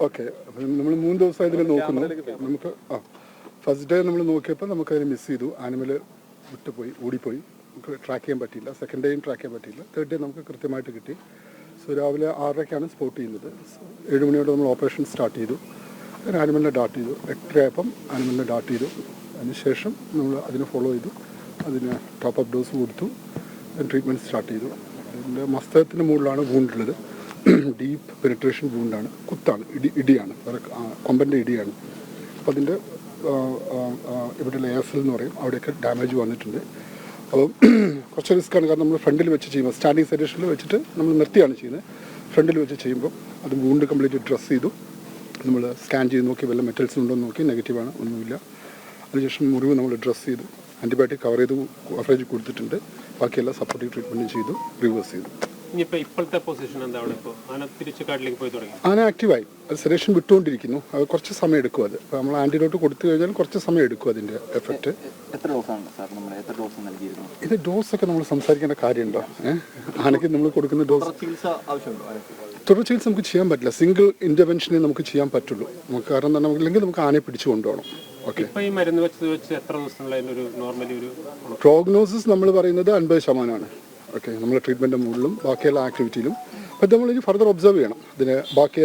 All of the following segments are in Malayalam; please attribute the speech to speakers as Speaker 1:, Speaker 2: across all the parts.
Speaker 1: ഓക്കെ, അപ്പം നമ്മൾ 3 ദിവസം ഇതിൽ നോക്കുന്നു. നമുക്ക് ഫസ്റ്റ് ഡേ നമ്മൾ നോക്കിയപ്പോൾ നമുക്കതിന് മിസ് ചെയ്തു. ആനിമൽ വിട്ടുപോയി, ഓടിപ്പോയി. നമുക്ക് ട്രാക്ക് ചെയ്യാൻ പറ്റിയില്ല. സെക്കൻഡ് ഡേയും ട്രാക്ക് ചെയ്യാൻ പറ്റിയില്ല. തേർഡ് ഡേ നമുക്ക് കൃത്യമായിട്ട് കിട്ടി. സോ രാവിലെ 6:30ക്കാണ് സ്പോട്ട് ചെയ്യുന്നത്. 7 മണിയോടെ നമ്മൾ ഓപ്പറേഷൻ സ്റ്റാർട്ട് ചെയ്തു. ആനിമലിനെ ഡാർട്ട് ചെയ്തു. 8:30 ആയപ്പം ആനിമലിനെ ഡാർട്ട് ചെയ്തു. അതിനുശേഷം നമ്മൾ അതിനെ ഫോളോ ചെയ്തു. അതിന് ടോപ്പ് അപ്പ് ഡോസ് കൊടുത്തു. ട്രീറ്റ്മെൻറ്റ് സ്റ്റാർട്ട് ചെയ്തു. അതിൻ്റെ മസ്തകത്തിൻ്റെ മുകളിലാണ് വൂണ്ടുള്ളത്. Deep penetration വൂണ്ടാണ്, കുത്താണ്, ഇടിയാണ്, കൊമ്പൻ്റെ ഇടിയാണ്. അപ്പോൾ അതിൻ്റെ ഇവിടെ ലെയർസിൽ എന്ന് പറയും, അവിടെയൊക്കെ ഡാമേജ് വന്നിട്ടുണ്ട്. അപ്പോൾ കുറച്ച് റിസ്ക്കാണ്. കാരണം നമ്മൾ ഫ്രണ്ടിൽ വെച്ച് ചെയ്യുമ്പോൾ സ്റ്റാൻഡിങ് സെറ്റേഷനിൽ വെച്ചിട്ട് നമ്മൾ നിർത്തിയാണ് ചെയ്യുന്നത്. ഫ്രണ്ടിൽ വെച്ച് ചെയ്യുമ്പോൾ അത് വൂണ്ട് കംപ്ലീറ്റ് ഡ്രസ് ചെയ്തു. നമ്മൾ സ്കാൻ ചെയ്ത് നോക്കി, വല്ല മെറ്റൽസ് ഉണ്ടോ എന്ന് നോക്കി, നെഗറ്റീവാണ്, ഒന്നുമില്ല. അതിനുശേഷം മുറിവ് നമ്മൾ ഡ്രസ് ചെയ്തു, ആൻറ്റിബയോട്ടിക് കവറേജ് കൊടുത്തിട്ടുണ്ട്. ബാക്കിയെല്ലാം സപ്പോർട്ടീവ് ട്രീറ്റ്മെൻറ്റ് ചെയ്തു, റിവേഴ്സ് ചെയ്തു. ആന ആക്റ്റീവായി, അത് സെഡേഷൻ വിട്ടുകൊണ്ടിരിക്കുന്നു. അത് കുറച്ച് സമയം എടുക്കും. അത് ഇപ്പോൾ നമ്മൾ ആൻറ്റിഡോട്ട് കൊടുത്തു കഴിഞ്ഞാൽ കുറച്ച് സമയം എടുക്കും അതിൻ്റെ എഫക്റ്റ്. ഇത് ഡോസൊക്കെ നമ്മൾ സംസാരിക്കേണ്ട കാര്യമുണ്ടോ? ആനയ്ക്ക് നമ്മൾ കൊടുക്കുന്ന ഡോസ് തുടർ ചികിത്സ നമുക്ക് ചെയ്യാൻ പറ്റില്ല. സിംഗിൾ ഇൻ്റർവെൻഷനെ നമുക്ക് ചെയ്യാൻ പറ്റുള്ളൂ. നമുക്ക് കാരണം തന്നെ ഇല്ലെങ്കിൽ നമുക്ക് ആനയെ പിടിച്ചു കൊണ്ടുപോകണം. ഓക്കെ, പ്രോഗ്നോസിസ് നമ്മൾ പറയുന്നത് 50%. ഓക്കെ, നമ്മൾ ട്രീറ്റ്മെൻറ്റിൻ്റെ മുകളിലും ബാക്കി എല്ലാ ആക്ടിവിറ്റിയിലും. അപ്പോൾ നമ്മളിനി ഫർദർ ഒബ്സർവ് ചെയ്യണം. ഇതിന് ബാക്കി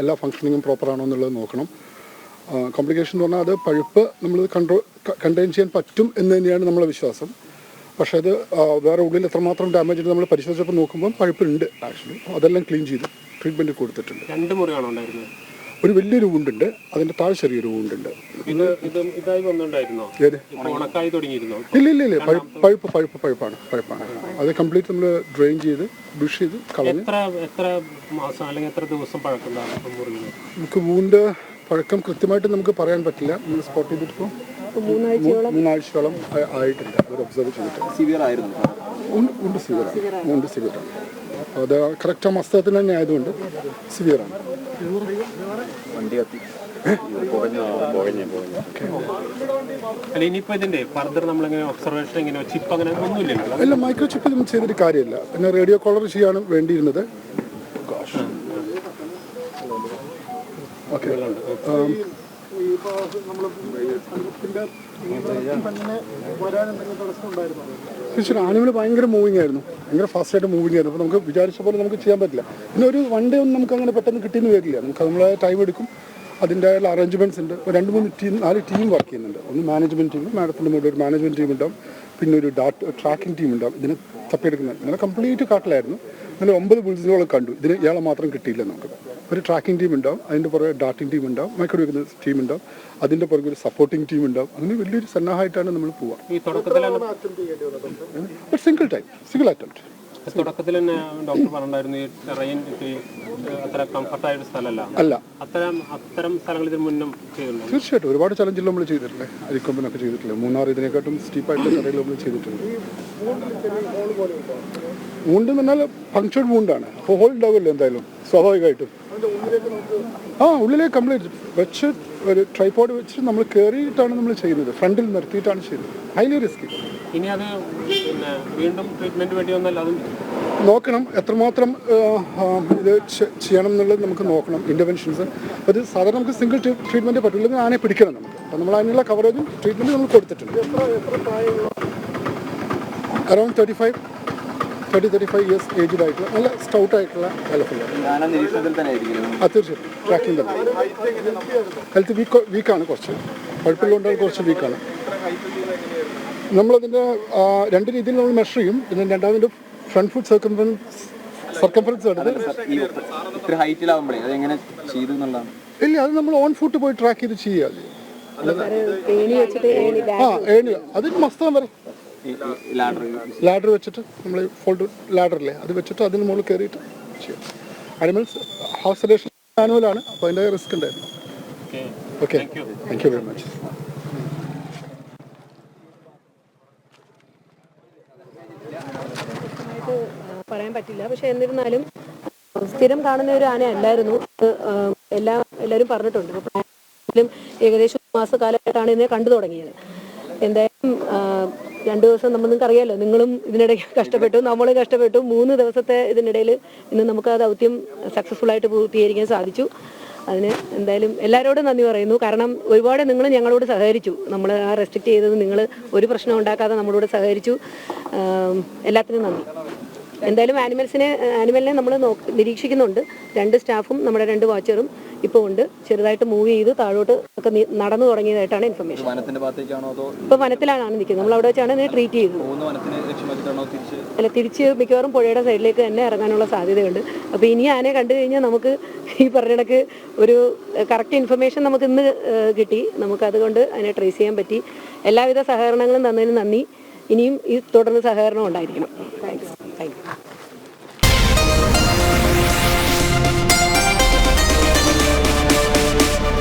Speaker 1: എല്ലാ ഫംഗ്ഷനിങ്ങും പ്രോപ്പറാണോ എന്നുള്ളത് നോക്കണം. കോംപ്ലിക്കേഷൻ എന്ന് പറഞ്ഞാൽ അത് പഴുപ്പ് നമ്മൾ കണ്ടെയ്ൻ ചെയ്യാൻ പറ്റും എന്ന് തന്നെയാണ് നമ്മളെ വിശ്വാസം. പക്ഷേ അത് വേറെ ഉള്ളിൽ എത്രമാത്രം ഡാമേജ് ഉണ്ട് നമ്മൾ പരിശോധിച്ചപ്പോൾ നോക്കുമ്പോൾ പഴുപ്പുണ്ട് ആക്ച്വലി. അതെല്ലാം ക്ലീൻ ചെയ്ത് ട്രീറ്റ്മെൻറ്റ് കൊടുത്തിട്ടുണ്ട്.
Speaker 2: 2 മുറിയാണോ ഉണ്ടായിരുന്നത്?
Speaker 1: ഒരു വലിയൊരു വൂണ്ടുണ്ട്, അതിൻ്റെ താഴെ ചെറിയൊരു വൂണ്ടുണ്ട്.
Speaker 2: ഇല്ല,
Speaker 1: പഴുപ്പാണ്. അത് കംപ്ലീറ്റ് നമ്മൾ ഡ്രെയിൻ ചെയ്ത് ബ്രഷ് ചെയ്ത് കളഞ്ഞ്.
Speaker 2: എത്ര മാസം അല്ലെങ്കിൽ എത്ര ദിവസം പഴക്കം
Speaker 1: നമുക്ക് വൂണ്ട് പഴക്കം കൃത്യമായിട്ട് നമുക്ക് പറയാൻ പറ്റില്ല. നമ്മൾ സ്പോട്ട് ചെയ്തിട്ട് 3 ആഴ്ചയോളം ആയിട്ടില്ല. അവർ ഒബ്സർവ് ചെയ്തിട്ട് ഉണ്ട് സിവിയറാണ്. അത് കറക്റ്റ് ആ മസ്തകത്തിന് തന്നെ ആയതുകൊണ്ട് സിവിയറാണ്. അല്ല, മൈക്രോ ചിപ്പ് നമ്മൾ ചെയ്തിട്ട് കാര്യമില്ല. പിന്നെ റേഡിയോ കോളർ ചെയ്യാണ് വേണ്ടിയിരുന്നത്. ഓക്കെ, തീർച്ചയായും ആനിമൽ ഭയങ്കര മൂവിങ് ആയിരുന്നു, ഭയങ്കര ഫാസ്റ്റായിട്ട് മൂവിങ് ആയിരുന്നു. അപ്പോൾ നമുക്ക് വിചാരിച്ച പോലെ നമുക്ക് ചെയ്യാൻ പറ്റില്ല. പിന്നെ ഒരു 1 ഡേ ഒന്നും നമുക്ക് അങ്ങനെ പെട്ടെന്ന് കിട്ടിയെന്ന് വരില്ല. നമുക്ക് നമ്മളെ ടൈം എടുക്കും. അതിൻ്റെ അറേഞ്ച്മെൻറ്റ്സ് ഉണ്ട്. 4 ടീം വർക്ക് ചെയ്യുന്നുണ്ട്. ഒന്ന് മാനേജ്മെൻറ്റ് ടീം, മാഡത്തിൻ്റെ മുകളിൽ ഒരു മാനേജ്മെൻറ്റ് ടീം ഉണ്ടാവും. പിന്നെ ഒരു ട്രാക്കിംഗ് ടീം ഉണ്ടാവും. ഇതിനെ തപ്പിയെടുക്കുന്നത് ഇങ്ങനെ കംപ്ലീറ്റ് കാട്ടിലായിരുന്നു. ഇന്നലെ 9 ബുൾസിനോളം കണ്ടു. ഇതിന് ഇയാളെ മാത്രം കിട്ടിയില്ല. നമുക്ക് ഒരു ട്രാക്കിംഗ് ടീം ഉണ്ടാവും, അതിൻ്റെ പുറകെ ഡാർട്ടിംഗ് ടീം ഉണ്ടാവും, മൈക്രോ വെക്കുന്ന ടീം ഉണ്ടാവും, അതിൻ്റെ പുറകെ ഒരു സപ്പോർട്ടിംഗ് ടീം ഉണ്ടാവും. അങ്ങനെ വലിയൊരു സന്നാഹമായിട്ടാണ് നമ്മൾ പോവുക. Single attempt.
Speaker 2: തുടക്കത്തിൽ തന്നെ ഡോക്ടർ പറഞ്ഞിട്ടുണ്ടായിരുന്നു ഈ ടെറൈൻ അത്ര കംഫർട്ടായ ഒരു സ്ഥലമല്ല. അത്തരം സ്ഥലങ്ങൾ ഇതിന് മുന്നും ചെയ്തിട്ടുണ്ട്.
Speaker 1: തീർച്ചയായിട്ടും ഒരുപാട് ചലഞ്ചിൽ നമ്മൾ ചെയ്തിട്ടില്ലേ. അരിക്കൊമ്പനൊക്കെ ചെയ്തിട്ടില്ലേ. മൂന്നാർ ഇതിനെക്കാട്ടും സ്റ്റീപ്പായിട്ടുള്ള ടെറയിൽ നമ്മൾ ചെയ്തിട്ടുണ്ട്. വൂണ്ട് എന്ന് പറഞ്ഞാൽ പങ്ക്ചർഡ് വൂണ്ടാണ്. അപ്പോൾ ഹോൾ ഉണ്ടാവുമല്ലോ എന്തായാലും സ്വാഭാവികമായിട്ടും. ഉള്ളിലേക്ക് കംപ്ലീറ്റ് വെച്ച് ഒരു ട്രൈപോഡ് വെച്ചിട്ട് നമ്മൾ കയറിയിട്ടാണ് നമ്മൾ ചെയ്യുന്നത്. ഫ്രണ്ടിൽ നിർത്തിയിട്ടാണ് ചെയ്യുന്നത്. Highly risky.
Speaker 2: ഇനി അത് വീണ്ടും ട്രീറ്റ്മെൻറ്റ് വേണ്ടി വന്നാൽ അതും
Speaker 1: നോക്കണം. എത്രമാത്രം ഇത് ചെയ്യണം എന്നുള്ളത് നമുക്ക് നോക്കണം. ഇൻ്റർവെൻഷൻസ് അത് സാധാരണ നമുക്ക് സിംഗിൾ ട്രീറ്റ്മെൻറ്റ് പറ്റില്ലെങ്കിൽ ആനയെ പിടിക്കണം നമുക്ക്. അപ്പോൾ നമ്മൾ അതിനുള്ള കവറേജും ട്രീറ്റ്മെൻറ്റും നമ്മൾ കൊടുത്തിട്ടുണ്ട്. അറൗണ്ട് 35 ഇയേഴ്സ് ഏജ്ഡ് ആയിട്ടുള്ള നല്ല സ്റ്റൗട്ട് ആയിട്ടുള്ള എലഫൻ്റ്. തീർച്ചയായിട്ടും ട്രാക്കിംഗ് തന്നെ. ഹെൽത്ത് വീക്കാണ്, കുറച്ച് പഴുപ്പുള്ളതുകൊണ്ട് കുറച്ച് വീക്കാണ്. നമ്മളതിൻ്റെ 2 രീതിയിൽ നമ്മൾ മെഷർ ചെയ്യും. പിന്നെ രണ്ടാമതിൻ്റെ ഫ്രണ്ട് ഫുട്ട് സർക്കംഫറൻസ് ഇല്ല, അത് നമ്മൾ ഓൺ ഫുട്ട് പോയി ട്രാക്ക് ചെയ്ത് ചെയ്യുക. അതിന് മസ്തകം വരെ ലാഡർ വെച്ചിട്ട് നമ്മൾ ഫോൾഡ് ലാഡറില്ലേ അത് വെച്ചിട്ട് അതിന് മുകളിൽ കയറിയിട്ട് ചെയ്യാം. അനിമൽസ് ഹൗസ് സെഡേഷൻ ആനുവലാണ്. അപ്പോൾ അതിൻ്റെ റിസ്ക് ഉണ്ടായിരുന്നു. Okay, thank you very much.
Speaker 3: പറയാൻ പറ്റില്ല. പക്ഷെ എന്നിരുന്നാലും സ്ഥിരം കാണുന്ന ഒരു ആന അല്ലായിരുന്നു. എല്ലാവരും പറഞ്ഞിട്ടുണ്ട്. ഇപ്പോൾ ഏകദേശം 1 മാസക്കാലമായിട്ടാണ് ഇതിനെ കണ്ടു തുടങ്ങിയത്. എന്തായാലും 2 ദിവസം നിങ്ങൾക്ക് അറിയാമല്ലോ, നിങ്ങളും ഇതിനിടയ്ക്ക് കഷ്ടപ്പെട്ടു, നമ്മളും കഷ്ടപ്പെട്ടു. 3 ദിവസത്തെ ഇതിനിടയിൽ ഇന്ന് നമുക്ക് ആ ദൗത്യം സക്സസ്ഫുൾ ആയിട്ട് പൂർത്തീകരിക്കാൻ സാധിച്ചു. അതിന് എന്തായാലും എല്ലാവരോടും നന്ദി പറയുന്നു. കാരണം ഒരുപാട് നിങ്ങൾ ഞങ്ങളോട് സഹകരിച്ചു. നമ്മൾ ആ റെസ്ട്രിക്റ്റ് ചെയ്തത് നിങ്ങൾ ഒരു പ്രശ്നം ഉണ്ടാക്കാതെ നമ്മളോട് സഹകരിച്ചു. എല്ലാത്തിനും നന്ദി. എന്തായാലും ആനിമലിനെ നമ്മൾ നിരീക്ഷിക്കുന്നുണ്ട്. 2 സ്റ്റാഫും നമ്മുടെ 2 വാച്ചറും ഇപ്പോൾ ഉണ്ട്. ചെറുതായിട്ട് മൂവ് ചെയ്ത് താഴോട്ട് ഒക്കെ നടന്നു തുടങ്ങിയതായിട്ടാണ് ഇൻഫർമേഷൻ. ഇപ്പോൾ വനത്തിലാണ് നിൽക്കുന്നത്. നമ്മൾ അവിടെ വെച്ചാണ് ഇതിനെ ട്രീറ്റ് ചെയ്തത്. അല്ല, തിരിച്ച് മിക്കവാറും പുഴയുടെ സൈഡിലേക്ക് തന്നെ ഇറങ്ങാനുള്ള സാധ്യതയുണ്ട്. അപ്പോൾ ഇനി ആനയെ കണ്ടു കഴിഞ്ഞാൽ നമുക്ക് ഈ പറഞ്ഞ കണക്ക് ഒരു കറക്റ്റ് ഇൻഫർമേഷൻ നമുക്ക് ഇന്ന് കിട്ടി. നമുക്കതുകൊണ്ട് അതിനെ ട്രേസ് ചെയ്യാൻ പറ്റി. എല്ലാവിധ സഹകരണങ്ങളും തന്നതിന് നന്ദി. ഇനിയും ഈ തുടർന്ന് സഹകരണം ഉണ്ടായിരിക്കണം. താങ്ക്സ്.